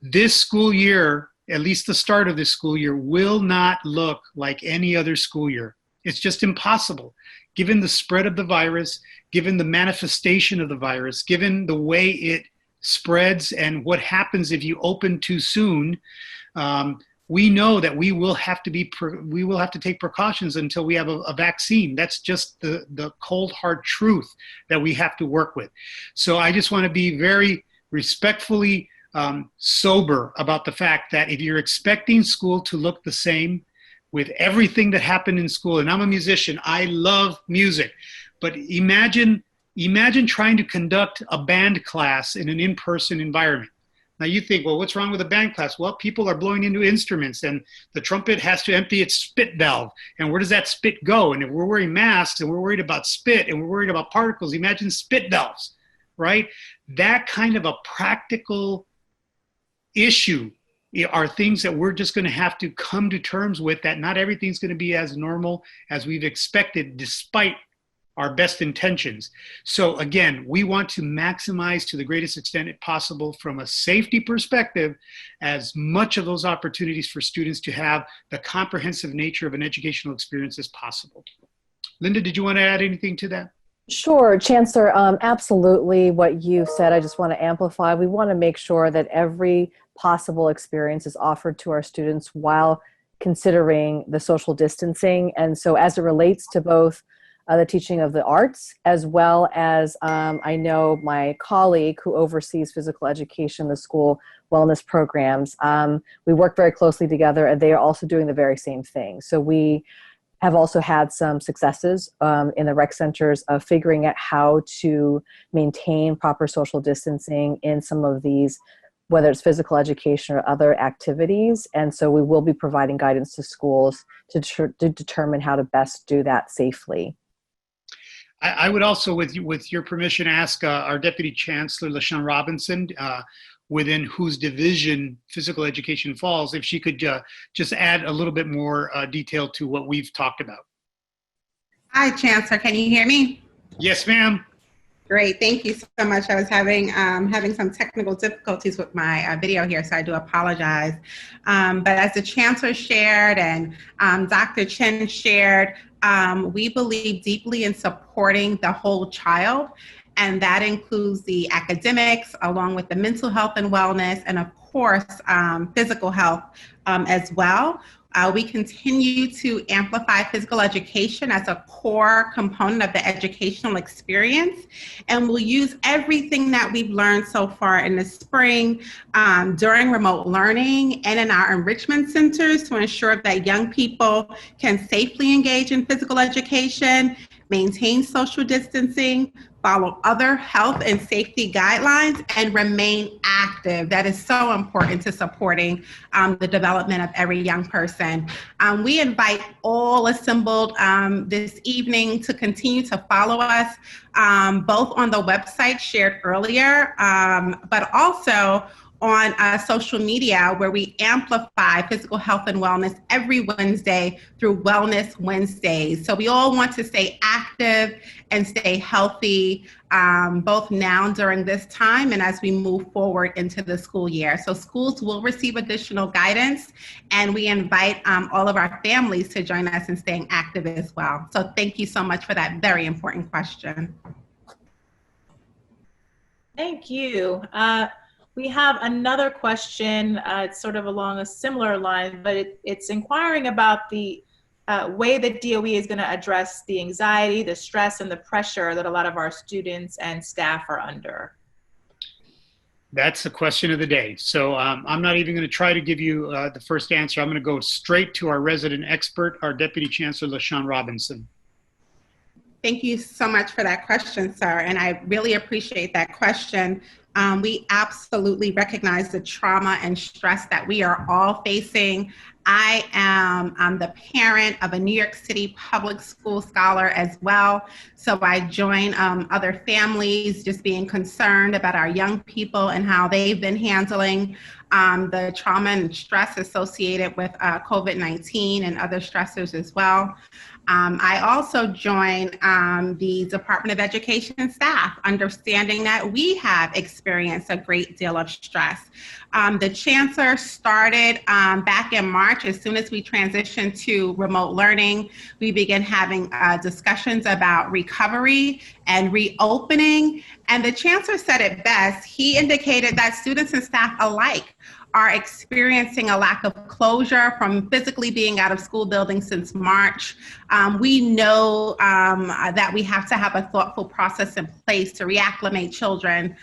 This school year, at least the start of this school year, will not look like any other school year. It's just impossible. Given the spread of the virus, given the manifestation of the virus, given the way it spreads and what happens if you open too soon, we know that we will have to take precautions until we have a vaccine. That's just the cold hard truth that we have to work with. So I just want to be very respectfully sober about the fact that if you're expecting school to look the same with everything that happened in school, and I'm a musician, I love music, but imagine trying to conduct a band class in an in-person environment. Now you think, well, what's wrong with a band class? Well, people are blowing into instruments and the trumpet has to empty its spit valve. And where does that spit go? And if we're wearing masks and we're worried about spit and we're worried about particles, imagine spit valves, right? That kind of a practical issue are things that we're just going to have to come to terms with, that not everything's going to be as normal as we've expected despite our best intentions. So again, we want to maximize to the greatest extent possible from a safety perspective as much of those opportunities for students to have the comprehensive nature of an educational experience as possible. Linda, did you want to add anything to that? Sure, Chancellor, absolutely what you said, I just want to amplify. We want to make sure that every possible experience is offered to our students while considering the social distancing. And so as it relates to both the teaching of the arts, as well as I know my colleague who oversees physical education, the school wellness programs, we work very closely together and they are also doing the very same thing. So we have also had some successes in the rec centers of figuring out how to maintain proper social distancing in some of these, whether it's physical education or other activities. And so we will be providing guidance to schools to determine how to best do that safely. I would also, with your permission, ask our Deputy Chancellor, LaShawn Robinson, within whose division physical education falls, if she could just add a little bit more detail to what we've talked about. Hi, Chancellor. Can you hear me? Yes, ma'am. Great. Thank you so much. I was having some technical difficulties with my video here, so I do apologize. But as the Chancellor shared and Dr. Chen shared, we believe deeply in supporting the whole child, and that includes the academics along with the mental health and wellness, and of course, physical health as well. We continue to amplify physical education as a core component of the educational experience, and we'll use everything that we've learned so far in the spring during remote learning and in our enrichment centers to ensure that young people can safely engage in physical education, maintain social distancing, follow other health and safety guidelines, and remain active. That is so important to supporting the development of every young person. We invite all assembled this evening to continue to follow us, both on the website shared earlier, but also on social media, where we amplify physical health and wellness every Wednesday through Wellness Wednesdays. So we all want to stay active and stay healthy, both now during this time and as we move forward into the school year. So schools will receive additional guidance, and we invite all of our families to join us in staying active as well. So thank you so much for that very important question. Thank you. We have another question. It's sort of along a similar line, but it's inquiring about the way that DOE is going to address the anxiety, the stress, and the pressure that a lot of our students and staff are under. That's the question of the day. So I'm not even going to try to give you the first answer. I'm going to go straight to our resident expert, our Deputy Chancellor, LaShawn Robinson. Thank you so much for that question, sir. And I really appreciate that question. We absolutely recognize the trauma and stress that we are all facing I'm the parent of a New York City public school scholar as well. So I join other families just being concerned about our young people and how they've been handling the trauma and stress associated with COVID-19 and other stressors as well. I also join the Department of Education staff, understanding that we have experienced a great deal of stress. The Chancellor started back in March. As soon as we transitioned to remote learning, we began having discussions about recovery and reopening. And the Chancellor said it best. He indicated that students and staff alike are experiencing a lack of closure from physically being out of school buildings since March. We know that we have to have a thoughtful process in place to reacclimate children,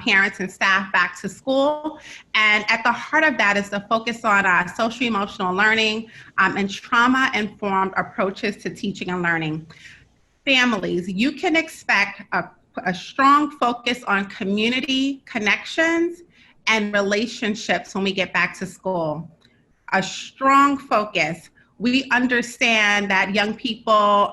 parents and staff back to school. And at the heart of that is the focus on social emotional learning and trauma-informed approaches to teaching and learning. Families, you can expect a strong focus on community connections and relationships when we get back to school. A strong focus. We understand that young people,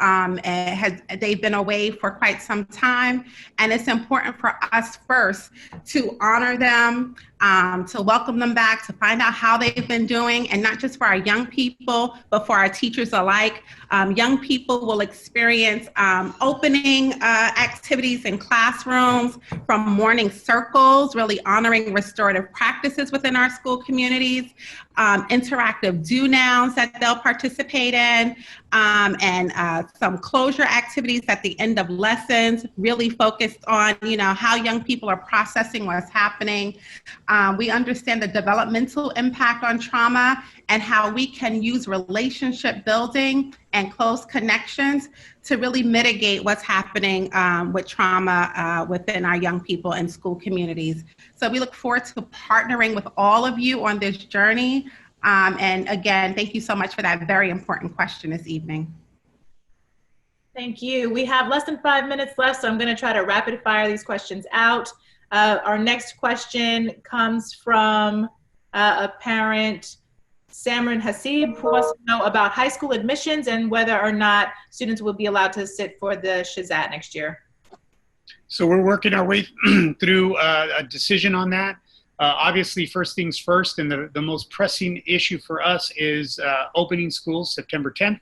they've been away for quite some time, and it's important for us first to honor them, to welcome them back, to find out how they've been doing, and not just for our young people, but for our teachers alike. Young people will experience opening activities in classrooms, from morning circles, really honoring restorative practices within our school communities, interactive do-nows that they'll participate in, and some closure activities at the end of lessons, really focused on, how young people are processing what's happening. We understand the developmental impact on trauma and how we can use relationship building and close connections to really mitigate what's happening with trauma within our young people and school communities. So we look forward to partnering with all of you on this journey. And again, thank you so much for that very important question this evening. Thank you. We have less than 5 minutes left, so I'm going to try to rapid fire these questions out. Our next question comes from a parent, Samran Hasib, who wants to know about high school admissions and whether or not students will be allowed to sit for the Shizat next year. So we're working our way through a decision on that. Obviously, first things first, and the most pressing issue for us is opening schools September 10th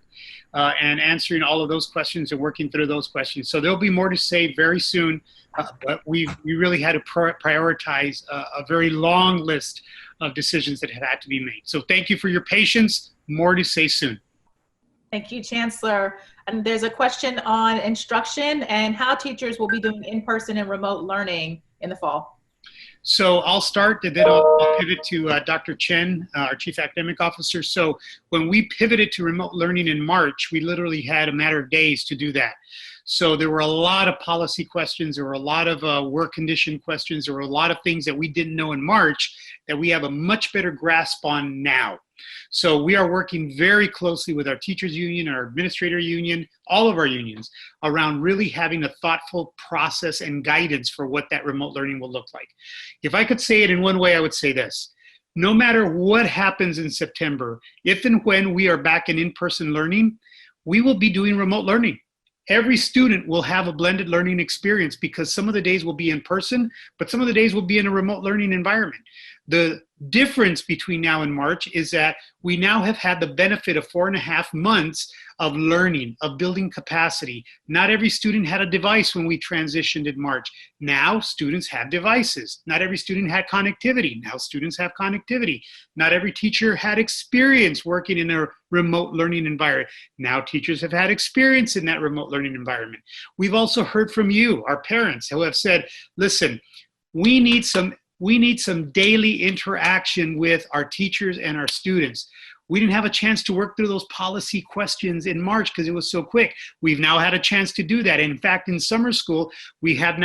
and answering all of those questions and working through those questions. So there'll be more to say very soon, but we really had to prioritize a very long list of decisions that had to be made. So thank you for your patience. More to say soon. Thank you, Chancellor. And there's a question on instruction and how teachers will be doing in-person and remote learning in the fall. So I'll start, and then I'll pivot to Dr. Chen, our Chief Academic Officer. So when we pivoted to remote learning in March, we literally had a matter of days to do that. So there were a lot of policy questions, there were a lot of work condition questions, there were a lot of things that we didn't know in March that we have a much better grasp on now. So we are working very closely with our teachers union, our administrator union, all of our unions around really having a thoughtful process and guidance for what that remote learning will look like. If I could say it in one way, I would say this. No matter what happens in September, if and when we are back in-person learning, we will be doing remote learning. Every student will have a blended learning experience because some of the days will be in person, but some of the days will be in a remote learning environment. The difference between now and March is that we now have had the benefit of 4.5 months of learning, of building capacity. Not every student had a device when we transitioned in March. Now students have devices. Not every student had connectivity. Now students have connectivity. Not every teacher had experience working in a remote learning environment. Now teachers have had experience in that remote learning environment. We've also heard from you, our parents, who have said, listen, we need some daily interaction with our teachers and our students. We didn't have a chance to work through those policy questions in March because it was so quick. We've now had a chance to do that. And in fact, in summer school, we have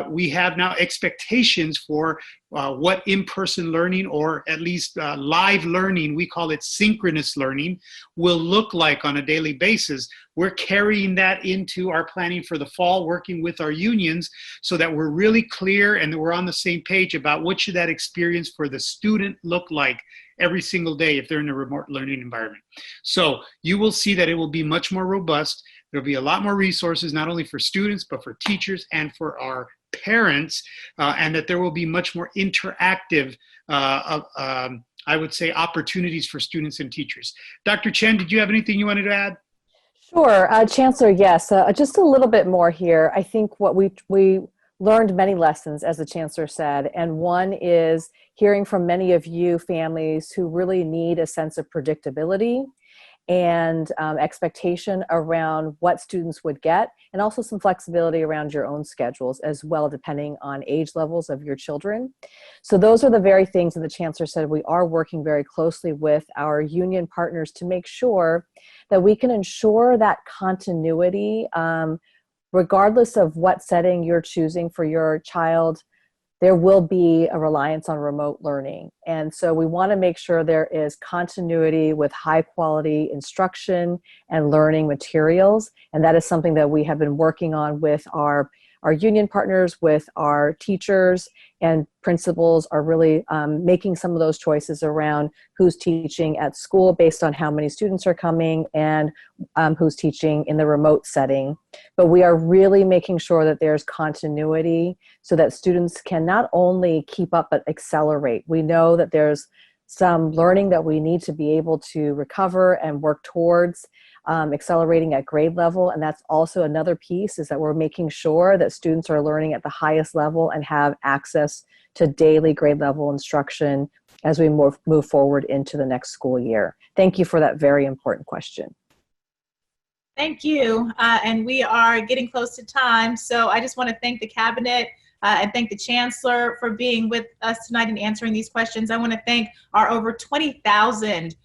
we have now expectations for what in-person learning, or at least live learning, we call it synchronous learning, will look like on a daily basis. We're carrying that into our planning for the fall, working with our unions so that we're really clear and that we're on the same page about what should that experience for the student look like every single day if they're in a remote learning environment. So you will see that it will be much more robust. There'll be a lot more resources, not only for students, but for teachers and for our parents, and that there will be much more interactive, I would say, opportunities for students and teachers. Dr. Chen, did you have anything you wanted to add? Sure, Chancellor, yes. Just a little bit more here. I think what we learned many lessons, as the Chancellor said, and one is hearing from many of you families who really need a sense of predictability and expectation around what students would get, and also some flexibility around your own schedules as well, depending on age levels of your children. So those are the very things that the Chancellor said we are working very closely with our union partners to make sure that we can ensure that continuity, regardless of what setting you're choosing for your child. There will be a reliance on remote learning. And so we want to make sure there is continuity with high quality instruction and learning materials. And that is something that we have been working on with our union partners, with our teachers, and principals are really making some of those choices around who's teaching at school based on how many students are coming, and who's teaching in the remote setting. But we are really making sure that there's continuity so that students can not only keep up but accelerate. We know that there's some learning that we need to be able to recover and work towards accelerating at grade level. And that's also another piece, is that we're making sure that students are learning at the highest level and have access to daily grade level instruction as we move forward into the next school year. Thank you for that very important question. Thank you. And we are getting close to time. So I just want to thank the Cabinet and thank the Chancellor for being with us tonight and answering these questions. I want to thank our over 20,000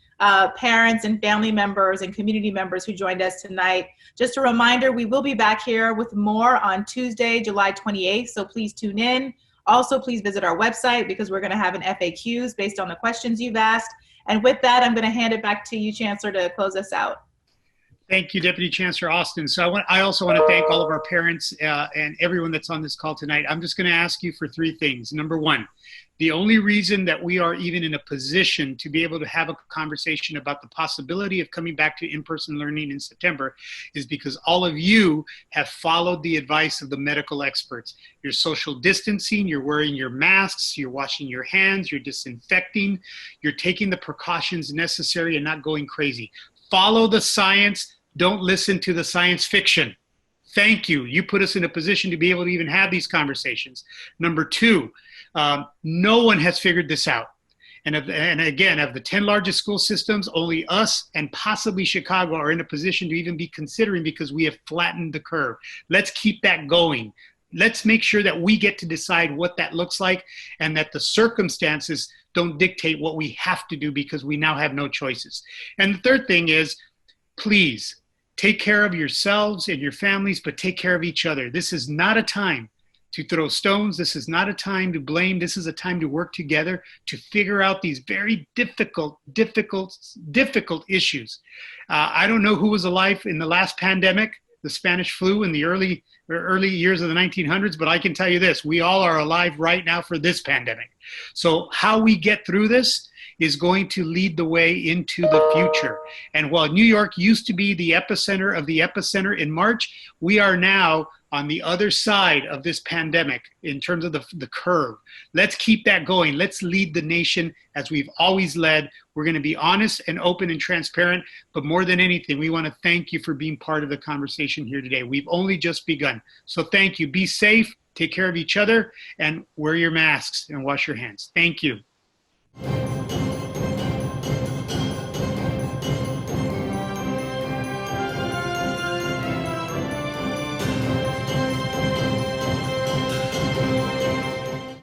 parents and family members and community members who joined us tonight. Just a reminder, we will be back here with more on Tuesday, July 28th, so please tune in. Also, please visit our website because we're going to have an FAQs based on the questions you've asked. And with that, I'm going to hand it back to you, Chancellor, to close us out. Thank you, Deputy Chancellor Austin. So I also want to thank all of our parents and everyone that's on this call tonight. I'm just going to ask you for three things. Number one, the only reason that we are even in a position to be able to have a conversation about the possibility of coming back to in-person learning in September is because all of you have followed the advice of the medical experts. You're social distancing, you're wearing your masks, you're washing your hands, you're disinfecting, you're taking the precautions necessary and not going crazy. Follow the science. Don't listen to the science fiction. Thank you. You put us in a position to be able to even have these conversations. Number two, no one has figured this out. And again, of the 10 largest school systems, only us and possibly Chicago are in a position to even be considering, because we have flattened the curve. Let's keep that going. Let's make sure that we get to decide what that looks like, and that the circumstances don't dictate what we have to do, because we now have no choices. And the third thing is, please take care of yourselves and your families, but take care of each other. This is not a time to throw stones. This is not a time to blame. This is a time to work together to figure out these very difficult issues. I don't know who was alive in the last pandemic, the Spanish flu in the early years of the 1900s, but I can tell you this, we all are alive right now for this pandemic. So how we get through this is going to lead the way into the future. And while New York used to be the epicenter of the epicenter in March, we are now on the other side of this pandemic in terms of the curve. Let's keep that going. Let's lead the nation as we've always led. We're going to be honest and open and transparent, but more than anything, we want to thank you for being part of the conversation here today. We've only just begun. So thank you. Be safe, take care of each other, and wear your masks and wash your hands. Thank you.